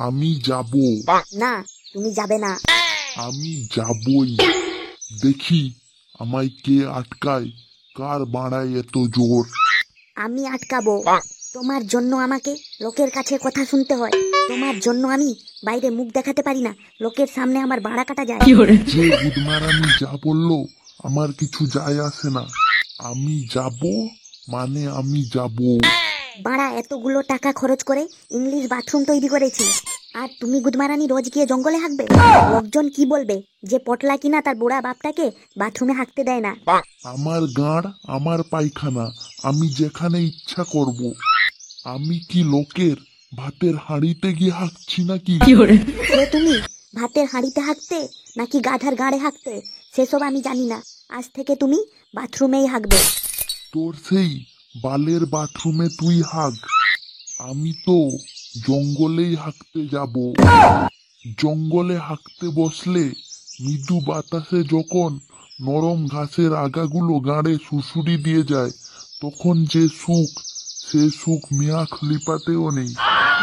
আমি যাব না, তুমি যাবে না। আমি যাবই। দেখি আমায় কে আটকায়, কার বাড়ায় এত জোর। আমি আটকাবো। তোমার জন্য আমাকে লোকের কাছে কথা শুনতে হয়। তোমার জন্য আমি বাইরে মুখ দেখাতে পারি না, লোকের সামনে আমার বাড়া কাটা যায়। যে গুদমারানি যা বললো আমার কিছু যায় আসে না। আমি যাব মানে আমি যাব। বাড়া এতগুলো টাকা খরচ করে ইংলিশ বাথরুম তৈরি করেছি, আর তুমি গুদমারানি রোজ গিয়ে জঙ্গলে হাঁকবে? লোকজন কি বলবে যে পটলা কিনা তার বুড়া বাপটাকে বাথরুমে হাঁকতে দেয় না। আমার গাঁড়, আমার পায়খানা, আমি যেখানে ইচ্ছা করব। আমি কি লোকের ভাতের হাঁড়িতে গিয়ে হাঁকছি নাকি? সে তুমি ভাতের হাঁড়িতে হাঁকতে নাকি গাধার গাড়ে হাঁকতে সেসব আমি জানি না। আজ থেকে তুমি বাথরুমেই হাঁকবে। তোর সেই বালের বাথরুমে তুই হাঁক, আমি তো জঙ্গলেই হাঁকতে যাব। জঙ্গলে হাঁকতে বসলে মৃদু বাতাসে যখন নরম ঘাসের আগাগুলো গাঁড়ে সুড়সুড়ি দিয়ে যায়, তখন যে সুখ, সে সুখ মিয়া খলিফাতেও নেই।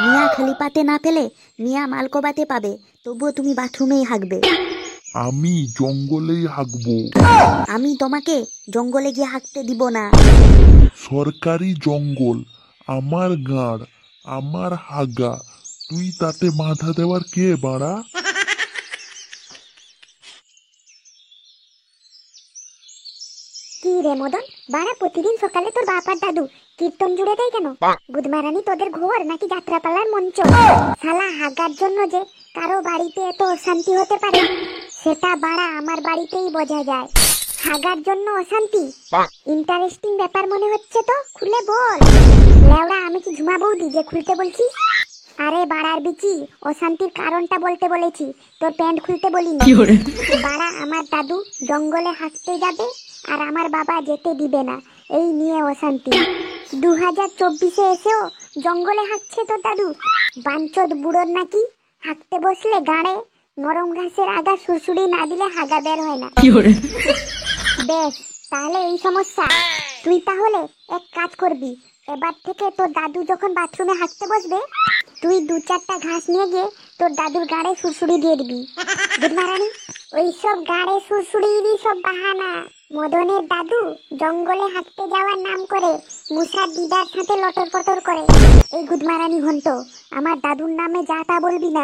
মিয়া খলিফাতে না পেলে মিয়া মালকোবাতে পাবে, তবুও তুমি বাথরুমেই হাঁকবে। আমি জঙ্গলেই হাঁকবো। আমি তোমাকে জঙ্গলে গিয়ে হাঁকতে দিব না। সরকারি জঙ্গল, আমার গাঁড়, আমার হাগা, তুই তাতে বাধা দেওয়ার কে বাড়া? কি রে মদন, বাড়া প্রতিদিন সকালে তোর বাপ আর দাদু কীর্তন জুড়ে দেয় কেন? গুদমারানি তোদের ঘর নাকি যাত্রাপালার মঞ্চ? শালা হাগার জন্য যে কারো বাড়িতে এত অশান্তি হতে পারে সেটা বাড়া আমার বাড়িতেই বোঝা যায়। হাগার জন্য অশান্তি? ইন্টারেস্টিং ব্যাপার মনে হচ্ছে তো, খুলে বল। লেওড়া আমি কি ঝুমা বৌদি যে খুলতে বলছি? আরে বাড়ার বিচি, অশান্তির কারণটা বলতে বলেছি, তোর প্যান্ট খুলতে বলিনি। বাড়া আমার দাদু জঙ্গলে হাঁটতে যাবে আর আমার বাবা যেতে দিবে না, এই নিয়ে অশান্তি। 2024-এ এসেও জঙ্গলে হাঁটছে তোর দাদু। বাঞ্চোদ বুড়োর নাকি হাঁটতে বসলে গাড়ে নরম ঘাসের আগা সুড়সুড়ি না দিলে হাগা বের হয় না। বেশ, তাহলে এই সমস্যা। তুই তাহলে এক কাজ করবি, এবার থেকে তোর দাদু যখন বাথরুমে হাঁটতে বসবে, তুই 2-4টা ঘাস নিয়ে গিয়ে তোর দাদুর গাড়ে সুড়সুড়ি দিয়ে দিবি। গুদমারানি, ওইসব গাড়ে সুড়সুড়িরই সব বাহানা। মদনের দাদু জঙ্গলে হাঁটতে যাওয়ার নাম করে মুসার দিদার সাথে লটর পটর করে। এই গুদমারানি ঘন্ট, আমার দাদুর নামে যা তা বলবি না।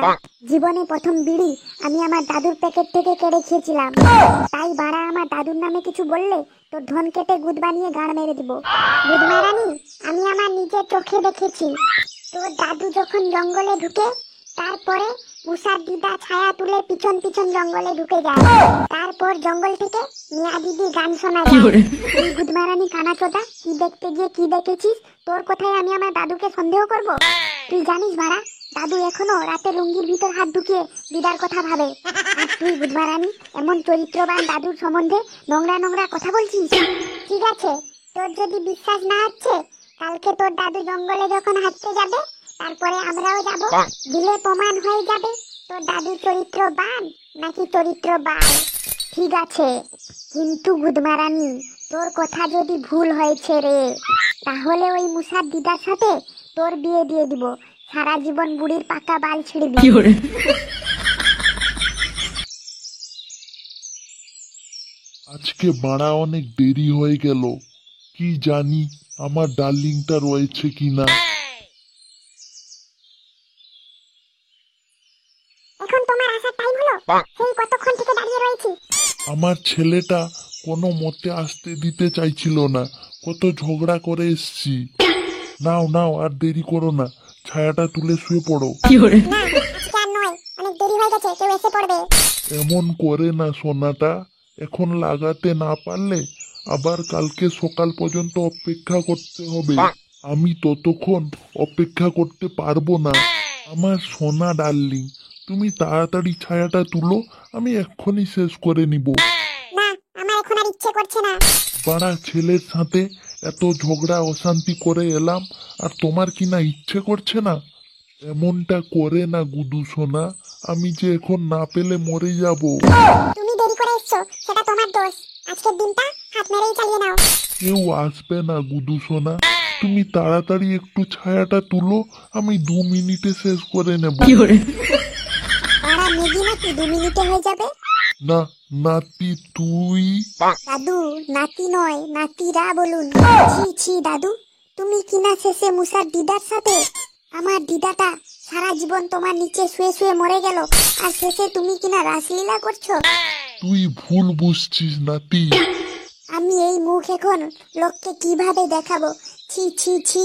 জীবনে প্রথম বিড়ি আমি আমার দাদুর প্যাকেট থেকে কেড়ে খেয়েছিলাম, তাই বাড়া আমার দাদুর নামে কিছু বললে তোর ধন কেটে গুদ বানিয়ে গাড় মেরে দিব। গুদমারানি, আমি আমার নিজের চোখে দেখেছি তোর দাদু যখন জঙ্গলে ঢুকে, তারপরে মুসার দিদা ছায়া তুলে পিছন পিছন জঙ্গলে ঢুকে যায়, তারপর জঙ্গল থেকে মিয়া দিদি গান শোনা যায়। তুই গুদমারানি কানাচোদা, কি দেখতে গিয়ে কি দেখেছিস? তোর কথায় আমি আমার দাদুকে সন্দেহ করব? তুই জানিস ভাড়া, দাদু এখনো রাতে লুঙ্গির ভিতর হাত ঢুকিয়ে দিদার কথা ভাবে। আর তুই গুদমারানি এমন চরিত্রবান দাদুর সম্বন্ধে নোংরা নোংরা কথা বলছিস। ঠিক আছে, তোর যদি বিশ্বাস না হচ্ছে, কালকে তোর দাদু জঙ্গলে যখন হাঁটতে যাবে, তারপরে আমরাও যাব, দিলে প্রমাণ হয়ে যাবে তোর দাদু চরিত্রবান নাকি চরিত্রবান। ঠিক আছে, কিন্তু গুদমারানি, তোর কথা যদি ভুল হয়েছে রে, তাহলে ওই মুসার দিদার সাথে তোর বিয়ে দিয়ে দিব, সারা জীবন বুড়ির পাকা বাল ছিড়বি। আজকে বাড়া অনেক দেরি হয়ে গেল, কি জানি আমার ডার্লিংটা রয়েছে কিনা। এখন তোমার আসার টাইম হলো, সেই কতক্ষণ থেকে দাঁড়িয়ে রয়েছি। আমার ছেলেটা কোনো মতে আসতে দিতে চাইছিল না, কত ঝগড়া করে এসছি। নাও নাও, আর দেরি করো না, ছায়াটা তুলে শুয়ে পড়ো। না, আজকে আর নয়, অনেক দেরি হয়ে গেছে, কেউ এসে পড়বে। এমন করে না সোনাটা, এখন লাগাতে না পারলে আবার কালকে সকাল পর্যন্ত অপেক্ষা করতে হবে। আমি ততক্ষণ অপেক্ষা করতে পারবো না। আমার সোনা ডার্লিং, তুমি তাড়াতাড়ি ছায়াটা তুলো, আমি এক্ষুনি শেষ করে নিব। না, আমার এখন আর ইচ্ছে করছে না। বাড়া ছেলের সাথে এত ঝগড়া অশান্তি করে এলাম, আর তোমার কি না ইচ্ছে করছে না? এমনটা করে না গুদু সোনা, আমি যে এখন না পেলে মরে যাব। তুমি দেরি করে এসছো, সেটা তোমার দোষ। আজকের দিনটা হাত মেরেই চালিয়ে নাও। কেউ আসবে না গুদু সোনা, তুমি তাড়াতাড়ি একটু ছায়াটা তুলো, আমি 2 মিনিটে শেষ করে নেব। পাড়া মেগি নাকি 2 মিনিটে হয়ে যাবে? না, নাতি তুই। দাদু, নাতি নয় নাতিরা বলুন। ছি ছি দাদু, তুমি কিনা শেষে মুসার দিদার সাথে, আমার দিদাটা সারা জীবন তোমার নিচে শুয়ে শুয়ে মরে গেল, আর শেষে তুমি কিনা রাসলীলা করছো। তুই ভুল বুঝছিস নাতি। আমি এই মুখ এখন লোককে কিভাবে দেখাবো? ছি ছি ছি।